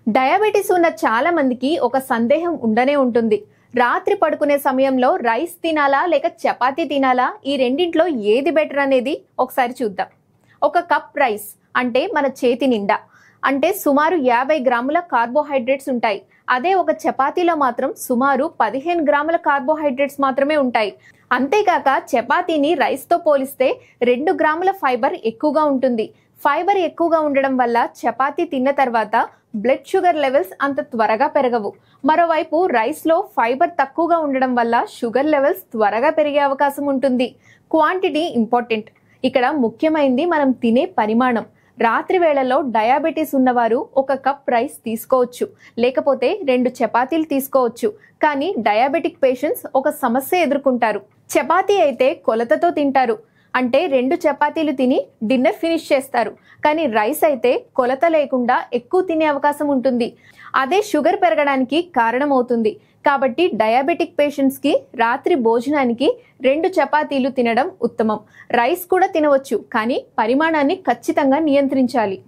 Diabetes ఉన్న చాలా మందికి ఒక సందేహం ఉండనే ఉంటుంది. రాత్రి పడుకునే సమయంలో రైస్ తినాలా లేక చపాతీ తినాలా, ఈ రెండింట్లో ఏది బెటర్ అనేది ఒకసారి చూద్దాం. ఒక కప్ రైస్ అంటే మన చేతి నిండా, అంటే సుమారు 50 గ్రాముల కార్బోహైడ్రేట్స్ ఉంటాయి. అదే ఒక చపాతీలో మాత్రం సుమారు 15 గ్రాముల కార్బోహైడ్రేట్స్ మాత్రమే ఉంటాయి. అంతేకాక చపాతీని రైస్తో పోలిస్తే 2 గ్రాముల ఫైబర్ ఎక్కువగా ఉంటుంది. ఫైబర్ ఎక్కువగా ఉండడం వల్ల చపాతీ తిన్న తర్వాత బ్లడ్ షుగర్ లెవెల్స్ అంత త్వరగా పెరగవు. మరోవైపు రైస్లో ఫైబర్ తక్కువగా ఉండడం వల్ల షుగర్ లెవెల్స్ త్వరగా పెరిగే అవకాశం ఉంటుంది. Quantity important. ఇక్కడ ముఖ్యమైనది మనం తినే పరిమాణం. రాత్రి వేళల్లో డయాబెటీస్ ఉన్నవారు ఒక కప్ రైస్ తీసుకోవచ్చు, లేకపోతే 2 చపాతీలు తీసుకోవచ్చు. కానీ డయాబెటిక్ పేషెంట్స్ ఒక సమస్య ఎదుర్కొంటారు. చపాతీ అయితే కొలతతో తింటారు, అంటే 2 చపాతీలు తిని డిన్నర్ ఫినిష్ చేస్తారు. కానీ రైస్ అయితే కొలత లేకుండా ఎక్కువ తినే అవకాశం ఉంటుంది. అదే షుగర్ పెరగడానికి కారణమవుతుంది. కాబట్టి డయాబెటిక్ పేషెంట్స్కి రాత్రి భోజనానికి 2 చపాతీలు తినడం ఉత్తమం. రైస్ కూడా తినవచ్చు, కానీ పరిమాణాన్ని ఖచ్చితంగా నియంత్రించాలి.